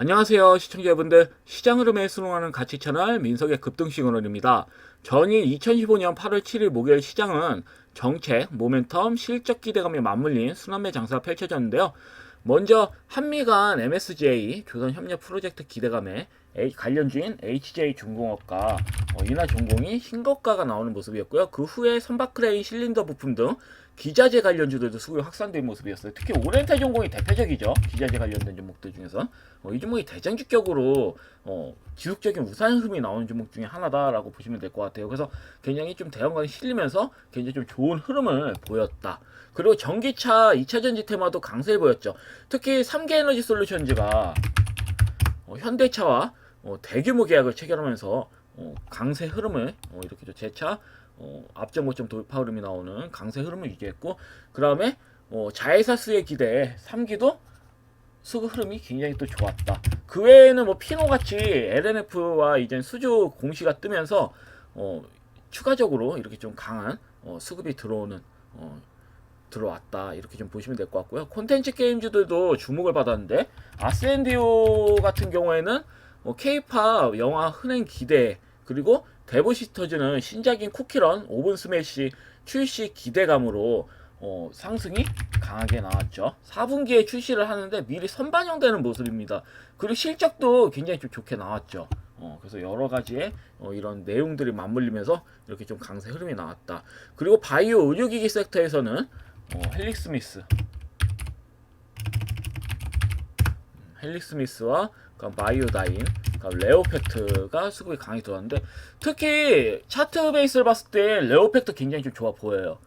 안녕하세요 시청자분들, 시장 흐름에 순응하는 가치 채널 민석의 급등 시그널입니다. 전일 2015년 8월 7일 목요일 시장은 정책, 모멘텀, 실적 기대감이 맞물린 순환매 장세가 펼쳐졌는데요. 먼저 한미 간 MSJ 조선협력 프로젝트 기대감에 관련주인 HJ중공업과 인하전공이 신고가가 나오는 모습이었고요. 그 후에 선박크레인 실린더 부품 등 기자재 관련주들도 수급이 확산된 모습이었어요. 특히 오렌탈 전공이 대표적이죠. 기자재 관련된 종목들 중에서 이 종목이 대장주격으로 지속적인 우상 흐름이 나오는 종목 중에 하나다라고 보시면 될 것 같아요. 그래서 굉장히 좀 대형관이 실리면서 굉장히 좀 좋은 흐름을 보였다. 그리고 전기차 2차전지 테마도 강세를 보였죠. 특히 3개 에너지 솔루션즈가 현대차와 대규모 계약을 체결하면서 강세 흐름을 이렇게 재차 앞전 고점 돌파 흐름이 나오는 강세 흐름을 유지했고, 그 다음에 자회사 수혜 기대에 3기도 수급 흐름이 굉장히 또 좋았다. 그 외에는 뭐 피노같이 LNF와 이제 수주 공시가 뜨면서 추가적으로 이렇게 좀 강한 수급이 들어왔다, 이렇게 좀 보시면 될 것 같고요. 콘텐츠 게임주들도 주목을 받았는데, 아센디오 같은 경우에는 K-팝 영화 흥행 기대, 그리고 데브시스터즈는 신작인 쿠키런 오븐 스매시 출시 기대감으로 상승이 강하게 나왔죠. 4분기에 출시를 하는데 미리 선반영되는 모습입니다. 그리고 실적도 굉장히 좀 좋게 나왔죠. 그래서 여러 가지의 이런 내용들이 맞물리면서 이렇게 좀 강세 흐름이 나왔다. 그리고 바이오 의료기기 섹터에서는 헬릭스미스와 바이오다인, 레오팩트가 수급이 강하게 들어왔는데, 특히 차트 베이스를 봤을 때 레오팩트 굉장히 좀 좋아 보여요.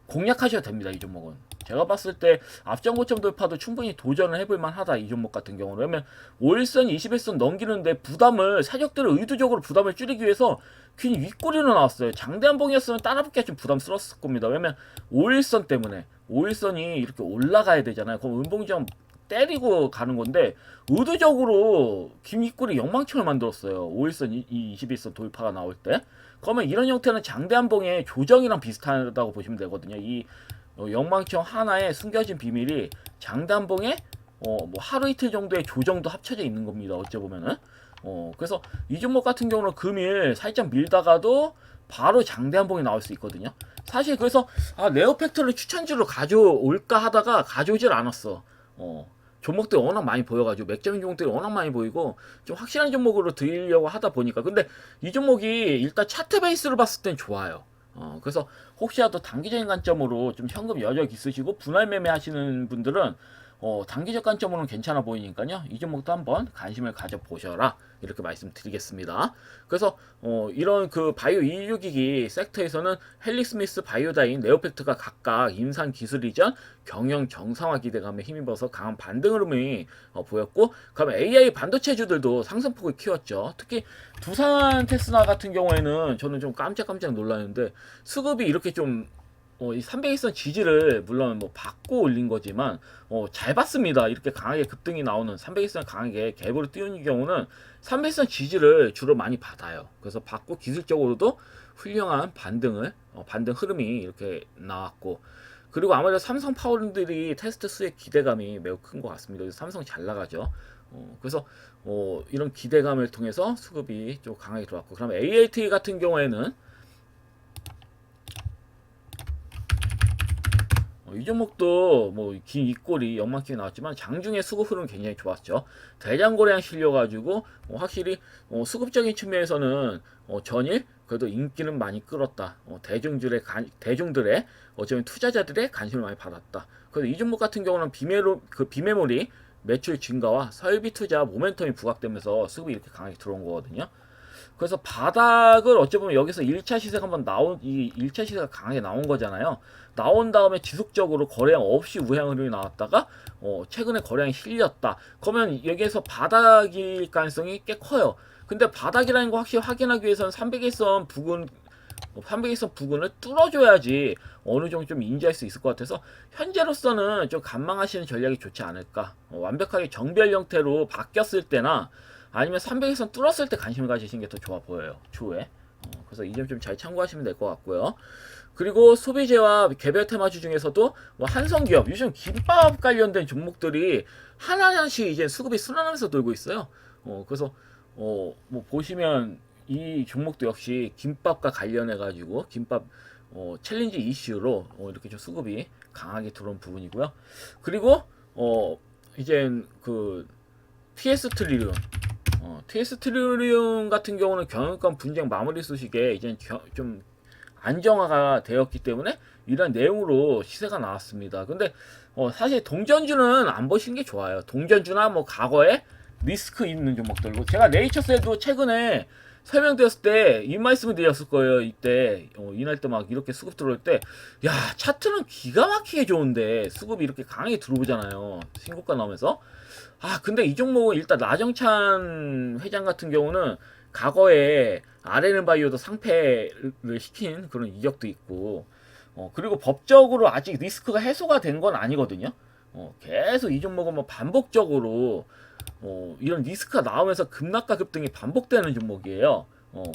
공략하셔도 됩니다. 이 종목은 제가 봤을 때 앞전 고점 돌파도 충분히 도전을 해볼 만하다. 이 종목 같은 경우는, 왜냐면 5일선 21선 넘기는데 부담을, 사격들을 의도적으로 부담을 줄이기 위해서 괜히 윗꼬리로 나왔어요. 장대한봉이었으면 따라붙기가 좀 부담스러웠을 겁니다. 왜냐면 5일선 때문에, 5일선이 이렇게 올라가야 되잖아요. 그럼 은봉점 때리고 가는 건데 의도적으로 김윗골이 영망청을 만들었어요. 5일선, 21선 돌파가 나올 때. 그러면 이런 형태는 장대한봉의 조정이랑 비슷하다고 보시면 되거든요. 이 영망청 하나에 숨겨진 비밀이 장대한봉의 뭐 하루 이틀 정도의 조정도 합쳐져 있는 겁니다. 어찌 보면은. 그래서 이 종목 같은 경우는 금일 살짝 밀다가도 바로 장대한봉이 나올 수 있거든요. 사실 그래서 네오팩트를 추천주로 가져올까 하다가 가져오질 않았어. 종목들이 워낙 많이 보여가지고, 맥점인 종목들이 워낙 많이 보이고 좀 확실한 종목으로 드리려고 하다 보니까. 근데 이 종목이 일단 차트 베이스로 봤을 땐 좋아요. 그래서 혹시라도 단기적인 관점으로 좀 현금 여력 있으시고 분할 매매 하시는 분들은 단기적 관점으로는 괜찮아 보이니까요. 이 종목도 한번 관심을 가져보셔라, 이렇게 말씀드리겠습니다. 그래서 이런 그 바이오 인류기기 섹터에서는 헬릭스미스, 바이오다인, 네오팩트가 각각 임상 기술 이전, 경영 정상화 기대감에 힘입어서 강한 반등 흐름이 보였고, 그다음에 AI 반도체주들도 상승폭을 키웠죠. 특히 두산 테스나 같은 경우에는 저는 좀 깜짝깜짝 놀랐는데, 수급이 이렇게 좀 이 300일선 지지를 물론 뭐 받고 올린 거지만 잘 받습니다. 이렇게 강하게 급등이 나오는 300일선 강하게 갭으로 띄우는 경우는 300일선 지지를 주로 많이 받아요. 그래서 받고 기술적으로도 훌륭한 반등 흐름이 이렇게 나왔고, 그리고 아무래도 삼성 파워들이 테스트 수의 기대감이 매우 큰 것 같습니다. 그래서 삼성 잘 나가죠. 그래서 이런 기대감을 통해서 수급이 좀 강하게 들어왔고, 그다음에 ALT 같은 경우에는 이 종목도 뭐 긴 윗골이 영망치게 나왔지만 장중에 수급 흐름 굉장히 좋았죠. 대장고량 실려가지고 확실히 수급적인 측면에서는 전일 그래도 인기는 많이 끌었다. 대중들의 어쩌면 투자자들의 관심을 많이 받았다. 그래서 이 종목 같은 경우는 비메모리 매출 증가와 설비 투자 모멘텀이 부각되면서 수급이 이렇게 강하게 들어온 거거든요. 그래서 바닥을 어찌 보면 여기서 1차 시세가 한번 이 1차 시세가 강하게 나온 거잖아요. 나온 다음에 지속적으로 거래량 없이 우량 흐름이 나왔다가 최근에 거래량이 실렸다. 그러면 여기에서 바닥일 가능성이 꽤 커요. 근데 바닥이라는 거 확실히 확인하기 위해서는 300일선 부근을 뚫어줘야지 어느 정도 좀 인지할 수 있을 것 같아서, 현재로서는 좀 관망하시는 전략이 좋지 않을까. 완벽하게 정별 형태로 바뀌었을 때나 아니면 300일선 뚫었을 때 관심을 가지시는 게 더 좋아 보여요, 추후에. 그래서 이 점 좀 잘 참고하시면 될 것 같고요. 그리고 소비재와 개별 테마주 중에서도 뭐 한성기업, 요즘 김밥 관련된 종목들이 하나하나씩 이제 수급이 순환하면서 돌고 있어요. 그래서 뭐 보시면 이 종목도 역시 김밥과 관련해 가지고 김밥 챌린지 이슈로 이렇게 좀 수급이 강하게 들어온 부분이고요. 그리고 이제 그 TS 트리ლი온 TS 트리리움 같은 경우는 경영권 분쟁 마무리 소식에 이제 좀 안정화가 되었기 때문에 이런 내용으로 시세가 나왔습니다. 근데 사실 동전주는 안 보시는 게 좋아요. 동전주나 뭐 과거에 리스크 있는 종목들. 제가 네이처스에도 최근에 설명드렸을 때 이 말씀을 드렸을 거예요. 이때 이날 때 막 이렇게 수급 들어올 때, 야 차트는 기가 막히게 좋은데 수급이 이렇게 강하게 들어오잖아요. 신고가 나오면서. 근데 이 종목은 일단 나정찬 회장 같은 경우는 과거에 아레는바이오도 상패를 시킨 그런 이력도 있고, 그리고 법적으로 아직 리스크가 해소가 된 건 아니거든요. 계속 이 종목은 뭐 반복적으로 이런 리스크가 나오면서 급락과 급등이 반복되는 종목이에요.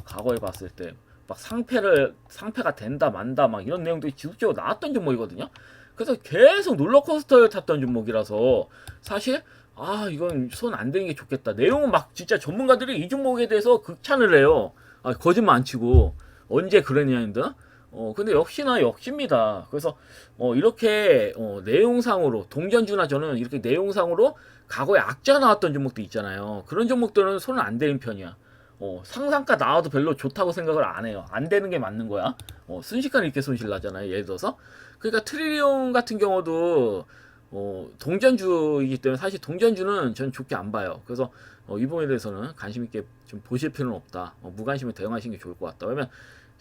과거에 봤을 때 막 상패가 된다 만다 막 이런 내용들이 지속적으로 나왔던 종목이거든요. 그래서 계속 롤러코스터를 탔던 종목이라서 사실 이건 손 안 대는 게 좋겠다. 내용은 막 진짜 전문가들이 이 종목에 대해서 극찬을 해요. 거짓말 안 치고 언제 그랬냐는데. 근데 역시입니다. 그래서 이렇게 내용상으로 동전주나 저는 이렇게 내용상으로 과거에 악재가 나왔던 종목도 있잖아요. 그런 종목들은 손을 안 대는 편이야. 상상가 나와도 별로 좋다고 생각을 안 해요. 안 되는 게 맞는 거야. 순식간에 이렇게 손실 나잖아요. 예를 들어서. 그러니까 트리리온 같은 경우도 동전주이기 때문에 사실 동전주는 전 좋게 안 봐요. 그래서 이 부분에 대해서는 관심 있게 좀 보실 필요는 없다. 무관심을 대응하시는 게 좋을 것 같다. 왜냐면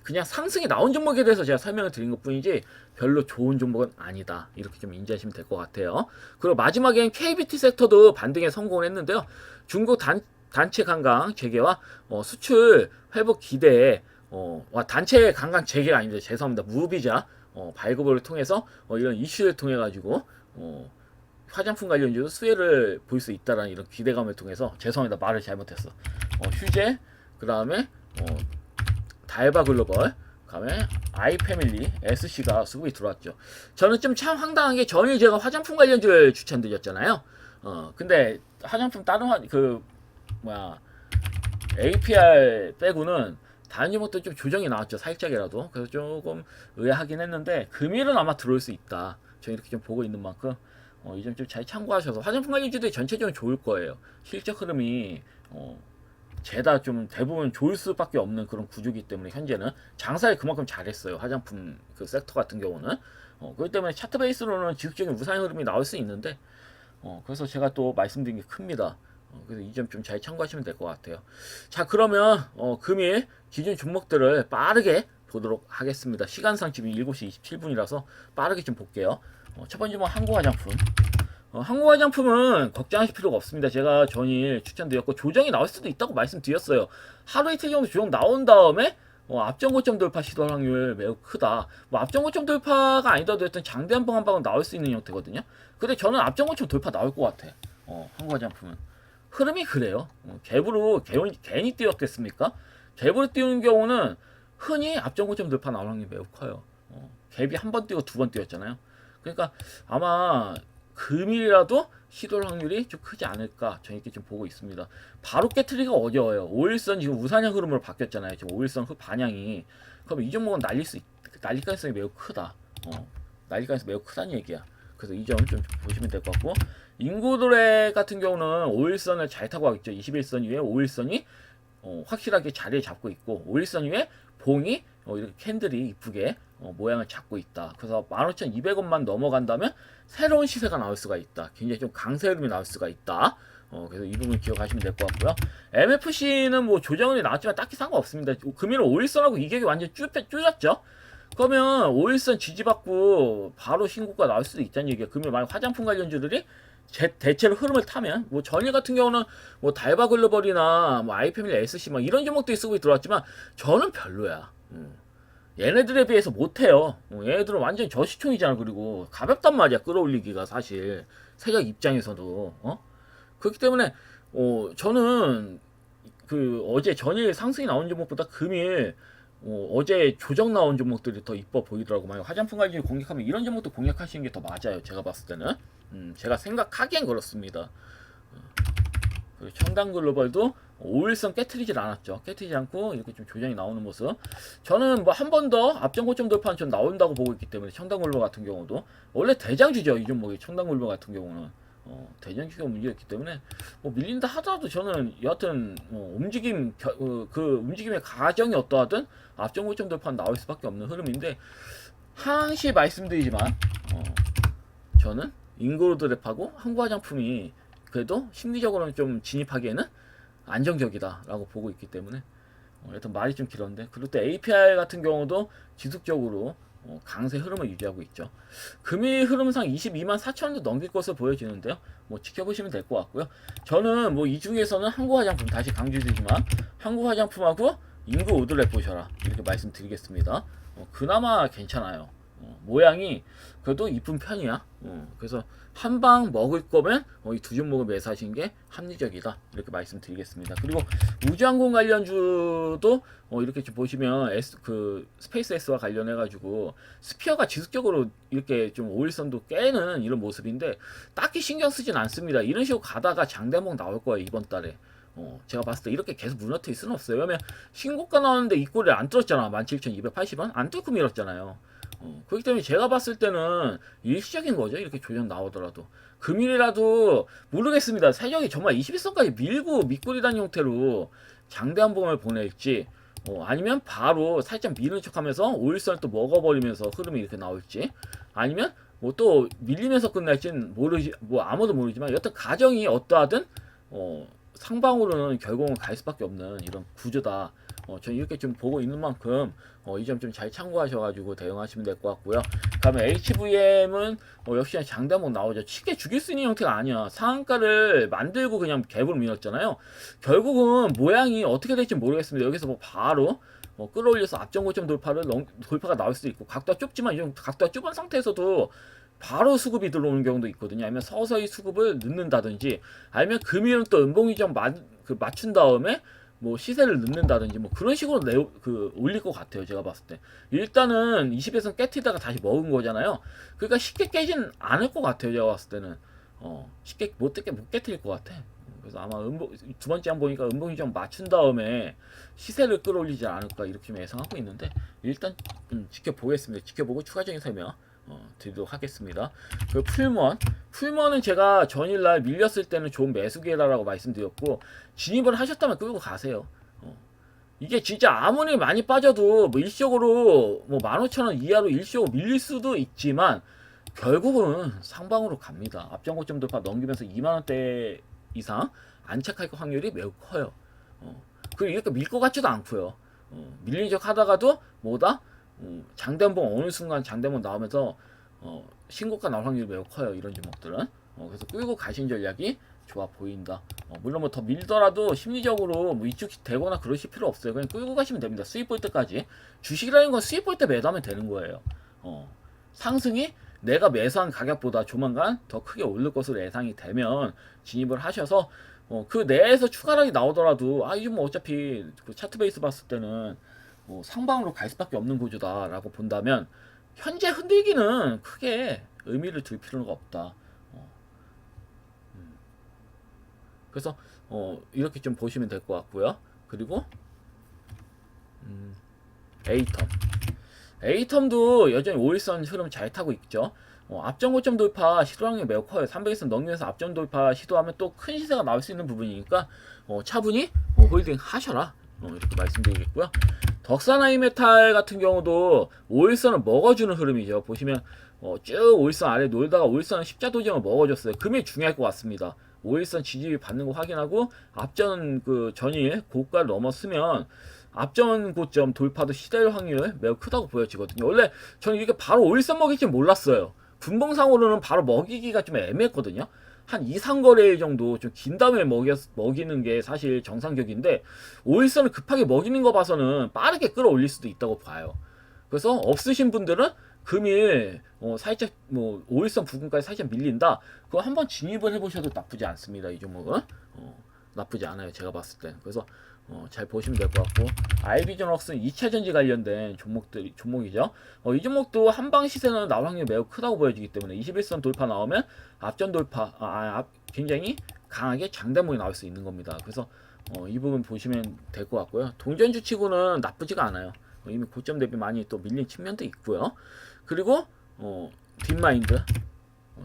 그냥 상승이 나온 종목에 대해서 제가 설명을 드린 것 뿐이지 별로 좋은 종목은 아니다. 이렇게 좀 인지하시면 될 것 같아요. 그리고 마지막엔 KBT 섹터도 반등에 성공을 했는데요. 중국 단체 관광 재개와 수출 회복 기대에 단체 관광 재개가 아닙니다. 죄송합니다. 무비자 발급을 통해서 이런 이슈를 통해 가지고 화장품 관련주도 수혜를 볼 수 있다라는 이런 기대감을 통해서 죄송합니다. 말을 잘못했어. 휴재 그 다음에 달바 글로벌 그다음에 아이패밀리 SC가 수급이 들어왔죠. 저는 좀 참 황당한 게 전에 제가 화장품 관련주를 추천드렸잖아요. 근데 화장품 다른 APR 빼고는 다른 종목도 좀 조정이 나왔죠. 살짝이라도. 그래서 조금 의아하긴 했는데 금일은 아마 들어올 수 있다. 저 이렇게 좀 보고 있는 만큼 이 점 좀 잘 참고하셔서 화장품 관련주들이 전체적으로 좋을 거예요. 실적 흐름이 죄다 좀 대부분 좋을 수밖에 없는 그런 구조기 때문에 현재는 장사를 그만큼 잘했어요. 화장품 그 섹터 같은 경우는 그렇기 때문에 차트 베이스로는 지속적인 우상 흐름이 나올 수 있는데 그래서 제가 또 말씀드린 게 큽니다. 그래서 이 점 좀 잘 참고하시면 될 것 같아요. 자 그러면 금일 기준 종목들을 빠르게 보도록 하겠습니다. 시간상 지금 7시 27분이라서 빠르게 좀 볼게요. 첫 번째 뭐 한국화장품. 한국화장품은 걱정하실 필요가 없습니다. 제가 전일 추천드렸고 조정이 나올 수도 있다고 말씀드렸어요. 하루 이틀 정도 조정 나온 다음에 앞전 고점 돌파 시도 확률 매우 크다. 뭐 앞전 고점 돌파가 아니더라도 일단 장대 한 방 한 방은 나올 수 있는 형태거든요. 근데 저는 앞전 고점 돌파 나올 것 같아. 한국화장품은 흐름이 그래요. 갭으로 괜히 뛰었겠습니까? 갭으로 띄우는 경우는 흔히 앞전 고점 돌파 나올 확률이 매우 커요. 갭이 한 번 뛰고 두 번 뛰었잖아요. 그러니까 아마 금일이라도 시도할 확률이 좀 크지 않을까 저는 이렇게 좀 보고 있습니다. 바로 깨트리기가 어려워요. 5일선 지금 우상향 흐름으로 바뀌었잖아요. 지금 5일선 반향이. 그럼 이 종목은 날릴 가능성이 매우 크다. 날릴 가능성이 매우 크다는 얘기야. 그래서 이 점 좀 보시면 될 것 같고 인구도래 같은 경우는 5일선을 잘 타고 가겠죠. 21선 위에 5일선이 확실하게 자리를 잡고 있고 5일선 위에 봉이 이렇게 캔들이 이쁘게 모양을 잡고 있다. 그래서 15,200원만 넘어간다면 새로운 시세가 나올 수가 있다. 굉장히 좀 강세 흐름이 나올 수가 있다. 그래서 이 부분 기억하시면 될 것 같고요. MFC는 뭐 조정이 나왔지만 딱히 상관없습니다. 금일은 5일선하고 이격이 완전 줄였죠. 그러면 5일선 지지받고 바로 신고가 나올 수도 있다는 얘기예요. 금일 만약 화장품 관련주들이 대체로 흐름을 타면 뭐 전일 같은 경우는 뭐 달바 글로벌이나 뭐 아이패밀리 SC 막 이런 종목들이 쓰고 들어왔지만 저는 별로야. 얘네들에 비해서 못해요. 얘네들은 완전 저시총이잖아. 그리고 가볍단 말이야. 끌어올리기가 사실 세력 입장에서도 그렇기 때문에 저는 그 어제 전일 상승이 나온 종목보다 금일 어제 조정 나온 종목들이 더 이뻐 보이더라고. 만약 화장품 관리를 공략하면 이런 종목도 공략하시는 게 더 맞아요. 제가 봤을 때는. 제가 생각하기엔 그렇습니다. 그리고 청담글로벌도 5일선 깨트리질 않았죠. 깨트리지 않고 이렇게 좀 조정이 나오는 모습. 저는 뭐 한 번 더 앞전 고점 돌파는 좀 나온다고 보고 있기 때문에 청담글로벌 같은 경우도 원래 대장주죠. 이 종목이 청담글로벌 같은 경우는 대장주가 문제였기 때문에 뭐 밀린다 하더라도 저는 여하튼 움직임 그 움직임의 가정이 어떠하든 앞전 고점 돌파는 나올 수밖에 없는 흐름인데 항시 말씀드리지만 저는 잉그로드랩하고 한국화장품이 그래도 심리적으로는 좀 진입하기에는 안정적이다라고 보고 있기 때문에 일단 말이 좀 길었는데 그리고 또 APR 같은 경우도 지속적으로 강세 흐름을 유지하고 있죠. 금일 흐름상 22만 4천원도 넘길 것으로 보여지는데요. 뭐 지켜보시면 될 것 같고요. 저는 뭐 이 중에서는 한국화장품 다시 강조드리지만 한국화장품하고 잉그 우드랩 보셔라 이렇게 말씀드리겠습니다. 그나마 괜찮아요. 모양이 그래도 이쁜 편이야. 그래서 한 방 먹을 거면 이 두 종목을 매수하시는 게 합리적이다 이렇게 말씀드리겠습니다. 그리고 우주항공 관련주도 이렇게 좀 보시면 그 스페이스 S와 관련해 가지고 스피어가 지속적으로 이렇게 좀 5일선도 깨는 이런 모습인데 딱히 신경 쓰진 않습니다. 이런 식으로 가다가 장대목 나올 거예요 이번 달에. 제가 봤을 때 이렇게 계속 무너뜨릴 수는 없어요. 왜냐면 신고가 나오는데 이 꼴을 안 뚫었잖아. 17,280원 안 뚫고 밀었잖아요. 그렇기 때문에 제가 봤을 때는 일시적인 거죠. 이렇게 조정 나오더라도 금일이라도 모르겠습니다. 세력이 정말 21선까지 밀고 밑꼬리단 형태로 장대한 봉을 보낼지 아니면 바로 살짝 미는 척하면서 5일선을 또 먹어버리면서 흐름이 이렇게 나올지 아니면 뭐 또 밀리면서 끝날진 모르지 뭐 아무도 모르지만 여튼 가정이 어떠하든 상방으로는 결국은 갈 수밖에 없는 이런 구조다. 저는 이렇게 좀 보고 있는 만큼 이 점 좀 잘 참고하셔가지고 대응하시면 될 것 같고요. 다음에 HVM은 역시나 장대목 나오죠. 쉽게 죽일 수 있는 형태가 아니야. 상한가를 만들고 그냥 갭으로 밀었잖아요. 결국은 모양이 어떻게 될지 모르겠습니다. 여기서 뭐 바로 끌어올려서 앞전 고점 돌파가 나올 수도 있고 각도가 좁지만 이 각도가 좁은 상태에서도 바로 수급이 들어오는 경우도 있거든요. 아니면 서서히 수급을 넣는다든지 아니면 금일은 또 음봉이 좀 맞춘 다음에 뭐 시세를 넣는다든지 뭐 그런 식으로 올릴 것 같아요. 제가 봤을 때 일단은 20에선 깨트리다가 다시 먹은 거잖아요. 그러니까 쉽게 깨진 않을 것 같아요. 제가 봤을 때는 쉽게 못 깨트릴 것 같아. 그래서 아마 두 번째 한 보니까 음봉이 좀 맞춘 다음에 시세를 끌어올리지 않을까 이렇게 좀 예상하고 있는데 일단 지켜보겠습니다. 지켜보고 추가적인 설명 드리도록 하겠습니다. 그 풀먼은 제가 전일날 밀렸을 때는 좋은 매수기라고 말씀드렸고 진입을 하셨다면 끌고 가세요. 이게 진짜 아무리 많이 빠져도 뭐 일시적으로 뭐 15,000원 이하로 일시적으로 밀릴 수도 있지만 결국은 상방으로 갑니다. 앞전 고점 돌파 넘기면서 2만원대 이상 안착할 확률이 매우 커요. 그리고 이렇게 밀 것 같지도 않고요. 밀린 척 하다가도 뭐다? 장대봉 어느 순간 장대봉 나오면서 신고가 나올 확률이 매우 커요. 이런 종목들은. 그래서 끌고 가신 전략이 좋아 보인다. 물론 뭐 더 밀더라도 심리적으로 뭐 이쪽 되거나 그러실 필요 없어요. 그냥 끌고 가시면 됩니다. 수익 볼 때까지. 주식이라는 건 수익 볼 때 매도하면 되는 거예요. 상승이 내가 매수한 가격보다 조만간 더 크게 오를 것으로 예상이 되면 진입을 하셔서 그 내에서 추가락이 나오더라도 이게 뭐 어차피 그 차트 베이스 봤을 때는 뭐 상방으로 갈 수밖에 없는 구조다라고 본다면 현재 흔들기는 크게 의미를 둘 필요가 없다. 그래서 이렇게 좀 보시면 될 것 같고요. 그리고 에이텀도 여전히 5일선 흐름 잘 타고 있죠. 앞전 고점 돌파 시도 확률이 매우 커요. 300일선 넘기면서 앞전 돌파 시도하면 또 큰 시세가 나올 수 있는 부분이니까 차분히 홀딩 하셔라. 이렇게 말씀드리겠고요. 덕산하이메탈 같은 경우도 5일선을 먹어주는 흐름이죠. 보시면 쭉 5일선 아래 놀다가 5일선 십자 도정을 먹어줬어요. 금일 중요할 것 같습니다. 5일선 지지율 받는 거 확인하고 앞전 그 전일 고가를 넘었으면 앞전 고점 돌파도 시도할 확률 매우 크다고 보여지거든요. 원래 저는 이렇게 바로 5일선 먹일 줄 몰랐어요. 분봉상으로는 바로 먹이기가 좀 애매했거든요. 한 2, 3거래일 정도 좀 긴 다음에 먹이는 게 사실 정상적인데 5일선을 급하게 먹이는 거 봐서는 빠르게 끌어올릴 수도 있다고 봐요. 그래서 없으신 분들은 금일 살짝 뭐 5일선 부근까지 살짝 밀린다. 그거 한번 진입을 해보셔도 나쁘지 않습니다. 이 종목은. 나쁘지 않아요. 제가 봤을 때. 그래서 잘 보시면 될 것 같고, 아이비전웍스는 2차 전지 관련된 종목이죠. 이 종목도 한방 시세는 나올 확률이 매우 크다고 보여지기 때문에 21선 돌파 나오면 앞전 돌파, 굉장히 강하게 장대목이 나올 수 있는 겁니다. 그래서 이 부분 보시면 될 것 같고요. 동전주 치고는 나쁘지가 않아요. 이미 고점 대비 많이 또 밀린 측면도 있고요. 그리고 딥마인드.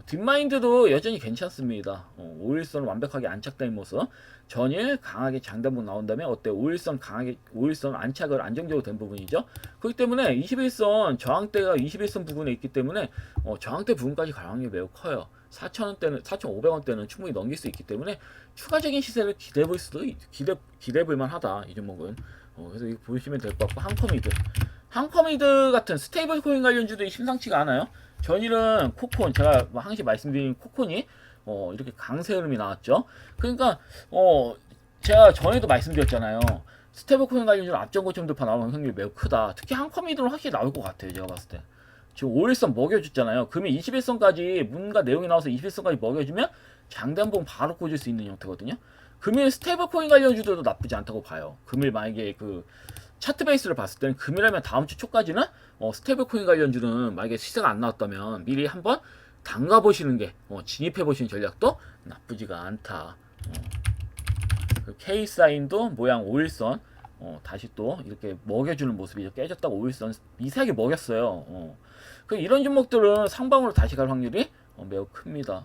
딥마인드도 여전히 괜찮습니다. 5일선 완벽하게 안착된 모습. 전일 강하게 장단부 나온다면 어때? 5일선 안착을 안정적으로 된 부분이죠. 그렇기 때문에 21선 저항대가 21선 부분에 있기 때문에 저항대 부분까지 갈 확률이 매우 커요. 4,000원대는 4,500원대는 충분히 넘길 수 있기 때문에 추가적인 시세를 기대볼 만하다. 이 종목은. 그래서 이거 보시면 될 것 같고, 항커미드 같은 스테이블 코인 관련주들이 심상치가 않아요. 전일은 코콘, 제가 항시 말씀드린 코콘이 이렇게 강세 흐름이 나왔죠. 그러니까 제가 전에도 말씀드렸잖아요. 스테이블 코인 관련주는 앞전 고점 돌파 나오는 확률이 매우 크다. 특히 항커미드는 확실히 나올 것 같아요. 제가 봤을 때. 지금 5일선 먹여줬잖아요. 금일 21선까지 뭔가 내용이 나와서 21선까지 먹여주면 장단봉 바로 꽂을 수 있는 형태거든요. 금일 스테이블 코인 관련주들도 나쁘지 않다고 봐요. 금일 만약에 그 차트 베이스를 봤을 때는 금일하면 다음 주 초까지는 스테이블 코인 관련주는 만약에 시세가 안 나왔다면 미리 한번 담가 보시는 게 진입해 보시는 전략도 나쁘지가 않다. 그 K 사인도 모양 5일선 다시 또 이렇게 먹여주는 모습이 깨졌다고 5일선 미세하게 먹였어요. 그 이런 종목들은 상방으로 다시 갈 확률이 매우 큽니다.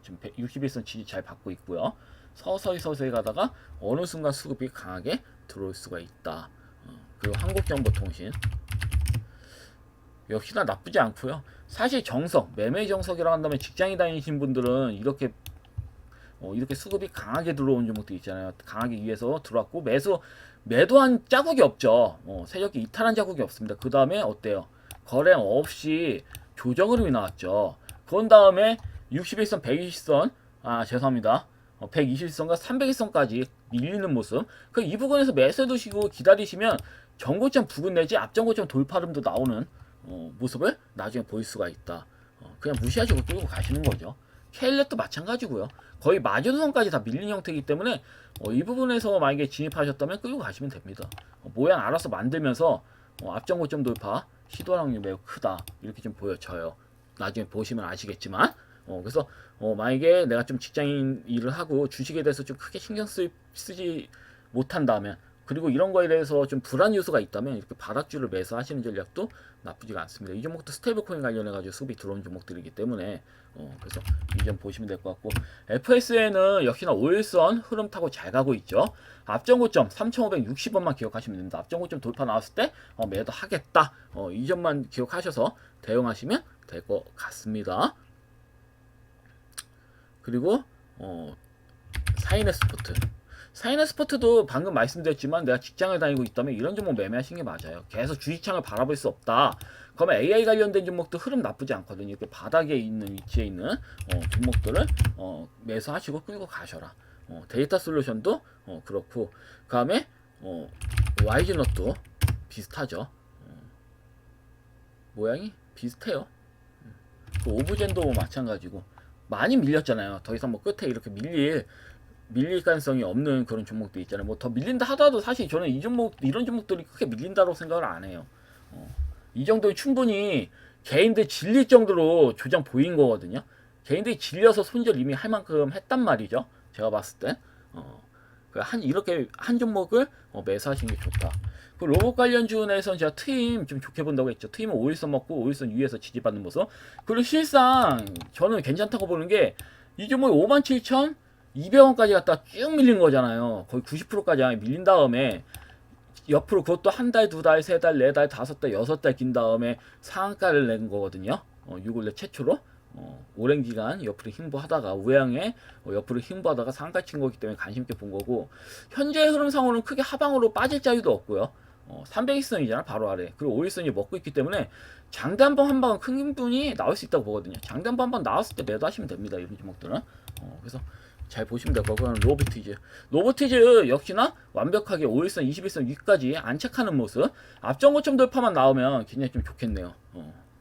지금 61선 지지 잘 받고 있고요. 서서히 가다가 어느 순간 수급이 강하게 들어올 수가 있다. 그리고 한국정보통신 역시나 나쁘지 않고요. 사실 정석, 매매 정석이라고 한다면 직장에 다니신 분들은 이렇게 수급이 강하게 들어온 종목도 있잖아요. 강하게 위에서 들어왔고 매도한 자국이 없죠. 세력이 이탈한 자국이 없습니다. 그 다음에 어때요? 거래 없이 조정 흐름이 나왔죠. 그런 다음에 61선, 120선, 죄송합니다. 120선과 300선까지 밀리는 모습. 이 부분에서 매수 두시고 기다리시면 전고점 부근 내지 앞전고점 돌파름도 나오는 모습을 나중에 보일 수가 있다. 그냥 무시하시고 끌고 가시는 거죠. 케일렛도 마찬가지고요. 거의 마주선까지 다 밀린 형태이기 때문에 이 부분에서 만약에 진입하셨다면 끌고 가시면 됩니다. 모양 알아서 만들면서 앞전고점 돌파 시도할 확률이 매우 크다. 이렇게 좀 보여져요. 나중에 보시면 아시겠지만 그래서 만약에 내가 좀 직장인 일을 하고 주식에 대해서 좀 크게 신경 쓰지 못한다면, 그리고 이런 거에 대해서 좀 불안 요소가 있다면 이렇게 바닥주를 매수하시는 전략도 나쁘지가 않습니다. 이 종목도 스테이블 코인 관련해 가지고 수급이 들어온 종목들이기 때문에 그래서 이 점 보시면 될 것 같고, FSN은 역시나 5일선 흐름 타고 잘 가고 있죠. 앞전 고점 3,560원만 기억하시면 됩니다. 앞전 고점 돌파 나왔을 때 매도 하겠다. 이 점만 기억하셔서 대응하시면 될 것 같습니다. 그리고 사이네스포트도 방금 말씀드렸지만 내가 직장을 다니고 있다면 이런 종목 매매하시는 게 맞아요. 계속 주식창을 바라볼 수 없다. 그러면 AI 관련된 종목도 흐름 나쁘지 않거든요. 이렇게 바닥에 있는 위치에 있는 종목들을 매수하시고 끌고 가셔라. 데이터 솔루션도 그렇고, 그 다음에 YG넛도 비슷하죠. 모양이 비슷해요. 그 오브젠도 마찬가지고 많이 밀렸잖아요. 더 이상 끝에 이렇게 밀릴 가능성이 없는 그런 종목도 있잖아요. 더 밀린다 하더라도 사실 저는 이런 종목들이 크게 밀린다고 생각을 안 해요. 이 정도면 충분히 개인들 질릴 정도로 조정 보인 거거든요. 개인들이 질려서 손절 이미 할 만큼 했단 말이죠. 제가 봤을 때. 이렇게 한 종목을 매수하시는 게 좋다. 그 로봇 관련주 내에서는 제가 트임 좀 좋게 본다고 했죠. 트임은 5일선 먹고 5일선 위에서 지지받는 모습. 그리고 실상 저는 괜찮다고 보는 게 이 종목이 57,200원까지 갔다 쭉 밀린 거잖아요. 거의 90%까지 밀린 다음에 옆으로 그것도 한 달, 두 달, 세 달, 네 달, 다섯 달, 여섯 달 긴 다음에 상한가를 낸 거거든요. 6월 내 최초로. 오랜 기간 옆으로 힘부하다가 우양에 옆으로 힘부하다가 상가 친 거기 때문에 관심 있게 본 거고, 현재 흐름상으로는 크게 하방으로 빠질 자유도 없고요. 300일선이잖아 바로 아래. 그리고 5일선이 먹고 있기 때문에 장대 한 방은 큰 분이 나올 수 있다고 보거든요. 장대 한 방 나왔을 때 매도하시면 됩니다. 이런 종목들은. 그래서 잘 보시면 될 거고, 로보티즈 역시나 완벽하게 5일선, 21선 위까지 안착하는 모습. 앞전 고점 돌파만 나오면 굉장히 좀 좋겠네요.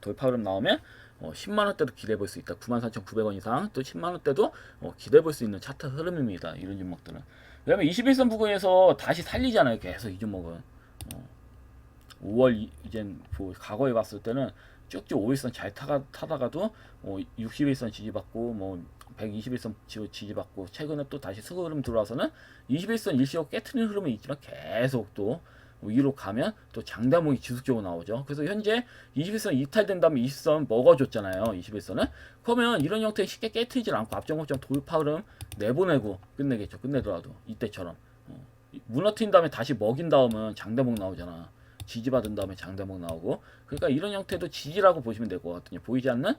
돌파 흐름 나오면 10만원대도 기대해볼 수 있다. 94,900원 이상 또 10만원대도 기대해볼 수 있는 차트 흐름입니다. 이런 종목들은. 왜냐면 21선 부근에서 다시 살리잖아요. 계속 이 종목은. 5월 이젠 뭐 과거에 봤을 때는 쭉쭉 5일선 잘 타다가도 61선 지지받고 뭐 121선 지지받고 최근에 또 다시 수급 흐름 들어와서는 21선 일시적 깨트리는 흐름이 있지만 계속 또 위로 가면 또 장단목이 지속적으로 나오죠. 그래서 현재 21선 이탈된 다음에 20선 먹어줬잖아요. 21선은. 그러면 이런 형태에 쉽게 깨트리질 않고 앞전고점 돌파 흐름 내보내고 끝내겠죠. 끝내더라도 이때처럼. 무너뜨린 다음에 다시 먹인 다음은 장단목 나오잖아. 지지받은 다음에 장대목 나오고, 그러니까 이런 형태도 지지라고 보시면 될 것 같거든요. 보이지 않는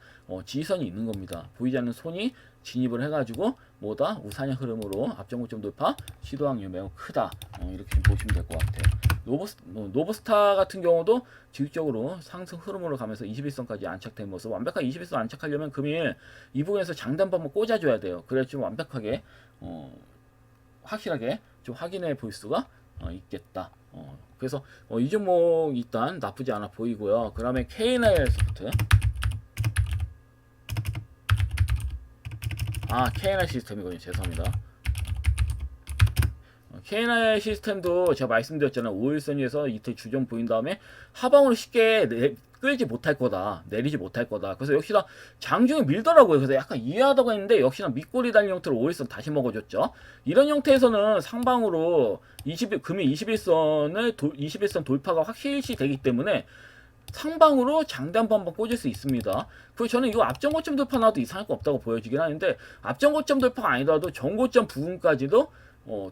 지지선이 있는 겁니다. 보이지 않는 손이 진입을 해가지고 뭐다 우상향 흐름으로 앞전고점 돌파 시도 확률 매우 크다. 이렇게 보시면 될 것 같아요. 노브스타 같은 경우도 지속적으로 상승 흐름으로 가면서 21선까지 안착된 모습. 완벽하게 21선 안착하려면 금일 이 부분에서 장단법 한번 꽂아줘야 돼요. 그래야 좀 완벽하게 확실하게 좀 확인해 볼 수가 있겠다. 그래서 이 종목 일단 나쁘지 않아 보이고요. 그 다음에 K&L 소프트. K&L 시스템이군요. 죄송합니다. K&L 시스템도 제가 말씀드렸잖아요. 5일선 위에서 이틀 주점 보인 다음에 하방으로 쉽게 끌지 못할 거다. 내리지 못할 거다. 그래서 역시나 장중에 밀더라고요. 그래서 약간 이해하다고 했는데 역시나 밑꼬리 달린 형태로 5일선 다시 먹어줬죠. 이런 형태에서는 상방으로 금일 21선 돌파가 확실시 되기 때문에 상방으로 장단부 한번 꽂을 수 있습니다. 그리고 저는 이거 앞전고점 돌파 나도 이상할 거 없다고 보여지긴 하는데 앞전고점 돌파가 아니더라도 전고점 부분까지도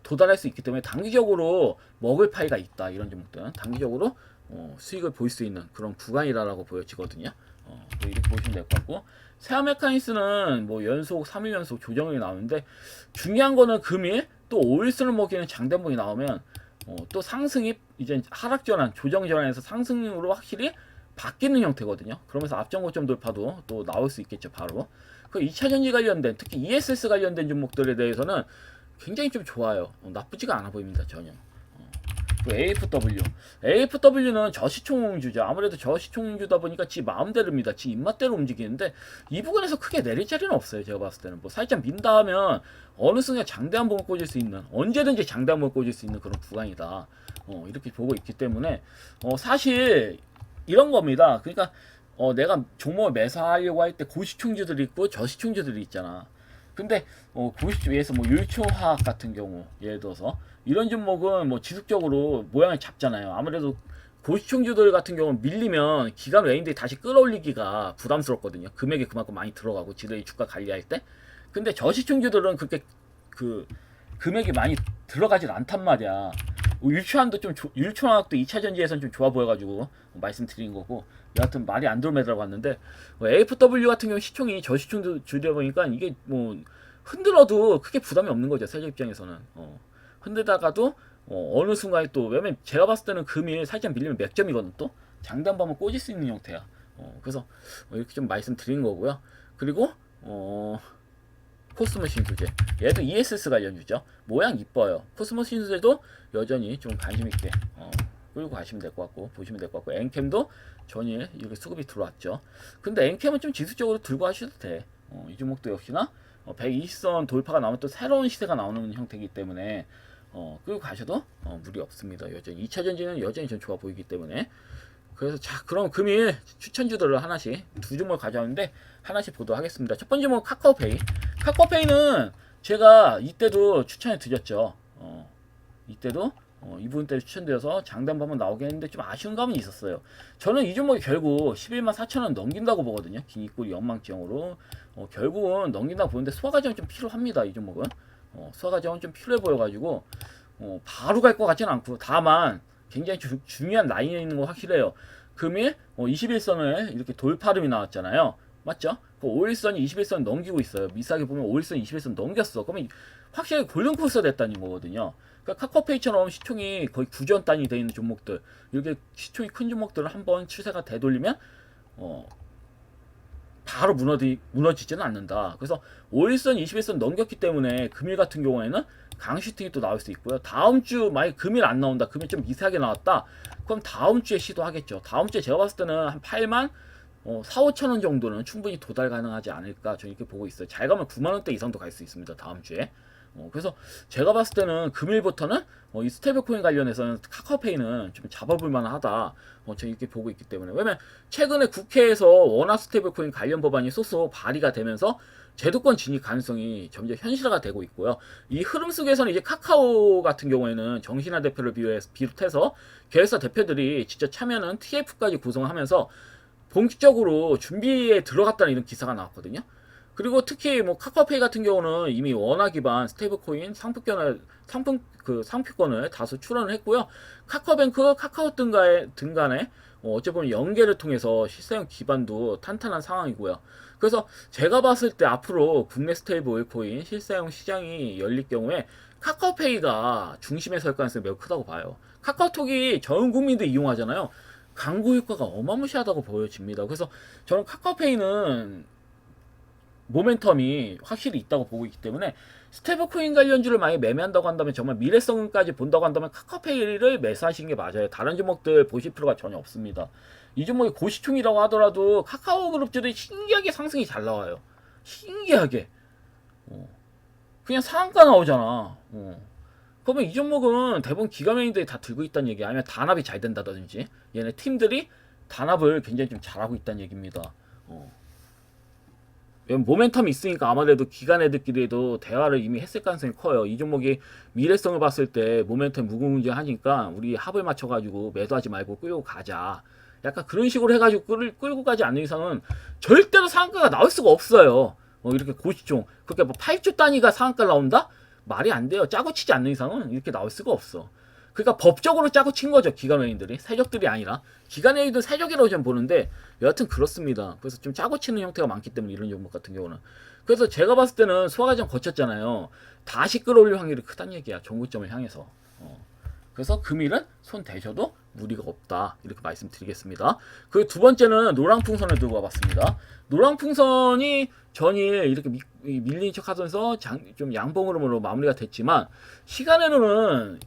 도달할 수 있기 때문에 단기적으로 먹을 파이가 있다. 이런 종목들은 단기적으로 수익을 볼 수 있는 그런 구간이다라고 보여지거든요. 이렇게 보시면 될 것 같고, 세아메카니스는 뭐 연속 3일 연속 조정이 나오는데 중요한 거는 금일 또 5일선을 먹이는 장단봉이 나오면 또 상승이 이제 하락 전환, 조정 전환에서 상승으로 확실히 바뀌는 형태거든요. 그러면서 앞전고점 돌파도 또 나올 수 있겠죠. 바로 그 2차전지 관련된, 특히 ESS 관련된 종목들에 대해서는 굉장히 좀 좋아요. 나쁘지가 않아 보입니다. 전혀. AFW는 저시총주죠. 아무래도 저시총주다 보니까 지 마음대로입니다. 지 입맛대로 움직이는데 이 부분에서 크게 내릴 자리는 없어요. 제가 봤을 때는 뭐 살짝 민다 하면 어느 순간 장대 한 번을 꽂을 수 있는, 언제든지 장대 한 번을 꽂을 수 있는 그런 구간이다. 이렇게 보고 있기 때문에 사실 이런 겁니다. 그러니까 내가 종목을 매수하려고 할 때 고시총주들이 있고 저시총주들이 있잖아. 근데 고시 위에서 뭐 율초화학 같은 경우 예를 들어서 이런 종목은 뭐 지속적으로 모양을 잡잖아요. 아무래도 고시총주들 같은 경우는 밀리면 기간 외인들이 다시 끌어올리기가 부담스럽거든요. 금액이 그만큼 많이 들어가고 지들이 주가 관리할 때. 근데 저시총주들은 그렇게 그 금액이 많이 들어가진 않단 말이야. 율초화학도 2차 전지에선 좀 좋아 보여가지고 말씀드린 거고, 여하튼 말이 안드로메다라고 왔는데 AFW 같은 경우 시총이 저시총 주다 보니까 이게 뭐 흔들어도 크게 부담이 없는 거죠. 세력 입장에서는. 흔들다가도 어느 순간에 또, 왜냐면 제가 봤을 때는 금일 살짝 밀리면 맥점이거든. 또 장단부 한번 꽂을 수 있는 형태야. 그래서 이렇게 좀 말씀드린 거고요. 그리고 코스모신 소재, 얘도 ESS 관련주죠. 모양 이뻐요. 코스모신 소재도 여전히 좀 관심 있게 끌고 가시면 될 것 같고, 보시면 될 것 같고, 엔캠도 전일 이렇게 수급이 들어왔죠. 근데 엔캠은 좀 지수적으로 들고 하셔도 돼. 이 종목도 역시나 120선 돌파가 나오면 또 새로운 시세가 나오는 형태이기 때문에 끌고 가셔도 무리 없습니다. 여전히 2차 전지는 여전히 좀 좋아 보이기 때문에. 그래서 자, 그럼 금일 추천주들을 하나씩 두 종목을 가져왔는데 하나씩 보도록 하겠습니다. 첫 번째 종목 카카오페이. 카카오페이는 제가 이때도 추천해 드렸죠. 이때도 이 부분 때문에 추천드려서 장단부 한번 나오긴 했는데 좀 아쉬운 감은 있었어요. 저는 이 종목이 결국 114,000원 넘긴다고 보거든요. 긴 입꼬리 연망지형으로 결국은 넘긴다고 보는데 소화 과정이 좀 필요합니다. 이 종목은 소화 과정은 좀 필요해 보여가지고 바로 갈 것 같지는 않고, 다만 굉장히 중요한 라인에 있는 거 확실해요. 금일 21선을 이렇게 돌파름이 나왔잖아요. 맞죠? 그 5일선이 21선 넘기고 있어요. 미사하게 보면 5일선 21선 넘겼어. 그러면 확실히 골든코스가 됐다는 거거든요. 그러니까 카카오페이처럼 시총이 거의 9전 단위 되어 있는 종목들, 이렇게 시총이 큰 종목들을 한번 추세가 되돌리면 바로 무너지지는 않는다. 그래서 5일선 21선 넘겼기 때문에 금일 같은 경우에는 강슈팅이 또 나올 수 있고요. 다음 주 만약 금일 안 나온다, 금일 좀 미세하게 나왔다, 그럼 다음 주에 시도하겠죠. 다음 주에 제가 봤을 때는 한 8만 4,5천원 정도는 충분히 도달 가능하지 않을까, 저는 이렇게 보고 있어요. 잘 가면 9만원대 이상도 갈 수 있습니다. 다음 주에. 그래서 제가 봤을 때는 금일부터는 이 스테이블코인 관련해서는 카카오페이는 좀 잡아볼 만하다. 저는 이렇게 보고 있기 때문에. 왜냐면 최근에 국회에서 워낙 스테이블코인 관련 법안이 쏘쏘 발의가 되면서 제도권 진입 가능성이 점점 현실화가 되고 있고요. 이 흐름 속에서는 이제 카카오 같은 경우에는 정신화 대표를 비롯해서 계열사 대표들이 직접 참여하는 TF까지 구성하면서 본격적으로 준비에 들어갔다는 이런 기사가 나왔거든요. 그리고 특히 뭐 카카오페이 같은 경우는 이미 원화 기반 스테이블코인 상표권을 다수 출원을 했고요. 카카오뱅크, 카카오 등간에 어찌 보면 연계를 통해서 실사용 기반도 탄탄한 상황이고요. 그래서 제가 봤을 때 앞으로 국내 스테이블 코인 실사용 시장이 열릴 경우에 카카오페이가 중심에 설 가능성이 매우 크다고 봐요. 카카오톡이 전 국민들이 이용하잖아요. 광고 효과가 어마무시하다고 보여집니다. 그래서 저는 카카오페이는 모멘텀이 확실히 있다고 보고 있기 때문에 스테이블코인 관련주를 많이 매매한다고 한다면 정말 미래성까지 본다고 한다면 카카오페이를 매수하시는 게 맞아요. 다른 종목들 보실 필요가 전혀 없습니다. 이 종목이 고시총이라고 하더라도 카카오그룹주들이 신기하게 상승이 잘 나와요. 신기하게. 그냥 상한가 나오잖아. 그러면 이 종목은 대부분 기관매니들이 다 들고 있다는 얘기, 아니면 단합이 잘 된다든지 얘네 팀들이 단합을 굉장히 좀 잘하고 있다는 얘기입니다. 모멘텀이 있으니까 아무래도 기관 애들끼리도 대화를 이미 했을 가능성이 커요. 이 종목이 미래성을 봤을 때 모멘텀 무궁무진하니까 우리 합을 맞춰가지고 매도하지 말고 끌고 가자. 약간 그런 식으로 해가지고 끌고 가지 않는 이상은 절대로 상한가가 나올 수가 없어요. 이렇게 고시총. 그렇게 뭐 8주 단위가 상한가 나온다? 말이 안 돼요. 짜고 치지 않는 이상은 이렇게 나올 수가 없어. 그러니까 법적으로 짜고 친 거죠. 기관회의들이. 세력들이 아니라. 기관회의도 세력이라고 좀 보는데 여하튼 그렇습니다. 그래서 좀 짜고 치는 형태가 많기 때문에 이런 종목 같은 경우는. 그래서 제가 봤을 때는 소화과정 거쳤잖아요. 다시 끌어올릴 확률이 크다는 얘기야. 정고점을 향해서. 그래서 금일은 손 대셔도 무리가 없다. 이렇게 말씀드리겠습니다. 그 두 번째는 노랑풍선을 들고 와봤습니다. 노랑풍선이 전일 이렇게 밀린 척 하면서 좀 양봉으로 마무리가 됐지만 시간으로는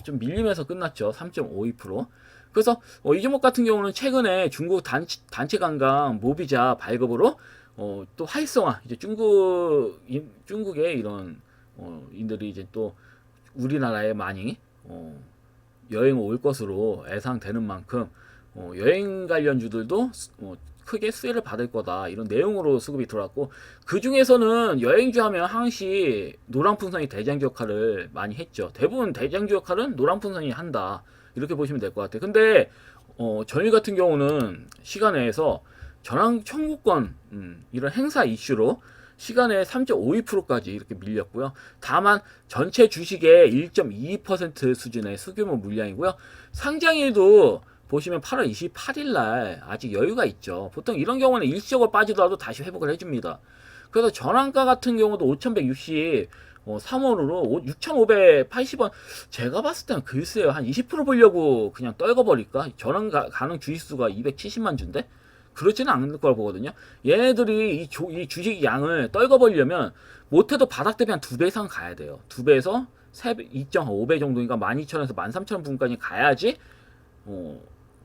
좀 밀리면서 끝났죠. 3.52%. 그래서 이 종목 같은 경우는 최근에 중국 단체 관광 모비자 발급으로 또 활성화, 이제 중국의 이런 인들이 이제 또 우리나라에 많이 여행 올 것으로 예상되는 만큼 여행 관련주들도 크게 수혜를 받을 거다, 이런 내용으로 수급이 들어왔고, 그 중에서는 여행주 하면 항시 노랑풍선이 대장주 역할을 많이 했죠. 대부분 대장주 역할은 노랑풍선이 한다, 이렇게 보시면 될 것 같아요. 근데 전일 같은 경우는 시간에서 전환 청구권 이런 행사 이슈로 시간에 3.52%까지 이렇게 밀렸고요. 다만 전체 주식의 1.22% 수준의 소규모 물량이고요. 상장일도 보시면 8월 28일 날 아직 여유가 있죠. 보통 이런 경우는 일시적으로 빠지더라도 다시 회복을 해줍니다. 그래서 전환가 같은 경우도 5,160 3원으로 6,580원. 제가 봤을 때는 글쎄요, 한 20% 보려고 그냥 떨궈버릴까? 전환 가능 주식수가 270만 주인데 그렇지는 않을 거라고 보거든요. 얘네들이 이 주식 양을 떨궈버리려면 못해도 바닥 대비 한 2배 이상 가야 돼요. 2배에서 2.5배 정도니까 12,000원에서 13,000원 부분까지 가야지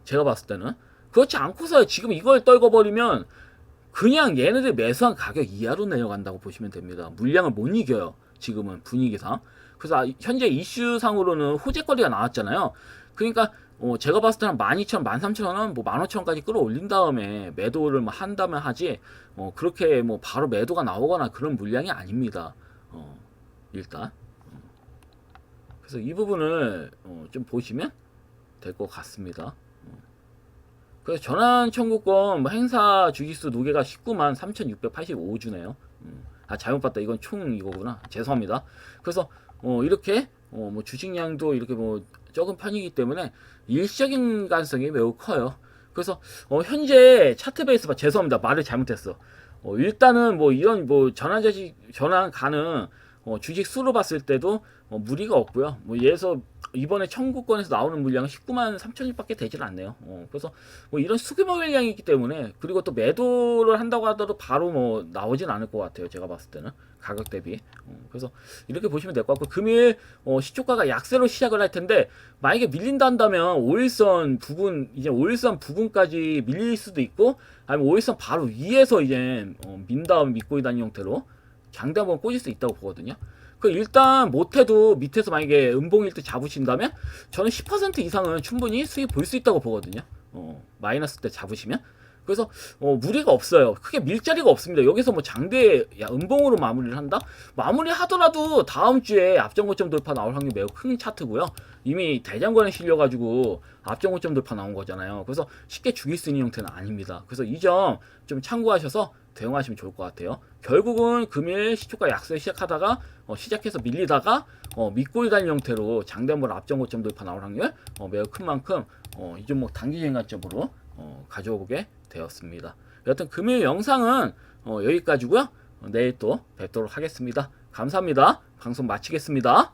제가 봤을 때는. 그렇지 않고서 지금 이걸 떨궈버리면 그냥 얘네들 매수한 가격 이하로 내려간다고 보시면 됩니다. 물량을 못 이겨요. 지금은 분위기상. 그래서 현재 이슈상으로는 호재거리가 나왔잖아요. 그러니까 제가 봤을 때는 12,000원, 13,000원, 뭐 15,000원까지 끌어올린 다음에 매도를 뭐 한다면 하지, 그렇게 뭐 바로 매도가 나오거나 그런 물량이 아닙니다. 일단. 그래서 이 부분을 좀 보시면 될 것 같습니다. 그래서 전환 청구권 뭐 행사 주기수 노계가 19만 3,685주네요. 잘못 봤다. 이건 총 이거구나. 죄송합니다. 그래서 이렇게 뭐 주식량도 이렇게 뭐 적은 편이기 때문에 일시적인 가능성이 매우 커요. 그래서 현재 차트 베이스 죄송합니다. 말을 잘못했어. 일단은 뭐 이런 뭐 전환 가능 주식 수로 봤을 때도 무리가 없고요. 뭐 예에서 이번에 청구권에서 나오는 물량은 19만 3천일밖에 되질 않네요. 그래서 뭐 이런 수규모 물량이 있기 때문에, 그리고 또 매도를 한다고 하더라도 바로 뭐 나오진 않을 것 같아요. 제가 봤을 때는 가격 대비. 그래서 이렇게 보시면 될 것 같고, 금일 시초가가 약세로 시작을 할 텐데, 만약에 밀린다 한다면 5일선 부분, 이제 5일선 부분까지 밀릴 수도 있고, 아니면 5일선 바로 위에서 이제 민 다음 믿고 있다는 형태로 장대 한번 꽂을 수 있다고 보거든요. 그 일단 못해도 밑에서 만약에 음봉일 때 잡으신다면 저는 10% 이상은 충분히 수익 볼 수 있다고 보거든요. 마이너스 때 잡으시면. 그래서 무리가 없어요. 크게 밀 자리가 없습니다. 여기서 뭐 장대 음봉으로 마무리를 한다? 마무리 하더라도 다음 주에 앞전고점 돌파 나올 확률이 매우 큰 차트고요. 이미 대장관에 실려가지고 앞전고점 돌파 나온 거잖아요. 그래서 쉽게 죽일 수 있는 형태는 아닙니다. 그래서 이 점 좀 참고하셔서 대응하시면 좋을 것 같아요. 결국은 금일 시초가 약세 시작하다가 시작해서 밀리다가 밑골 달 형태로 장대 한번 앞전고점 돌파 나올 확률 매우 큰 만큼 이 종목 단기적인 관점으로 가져오게 되었습니다. 여하튼 금일 영상은 여기까지고요. 내일 또 뵙도록 하겠습니다. 감사합니다. 방송 마치겠습니다.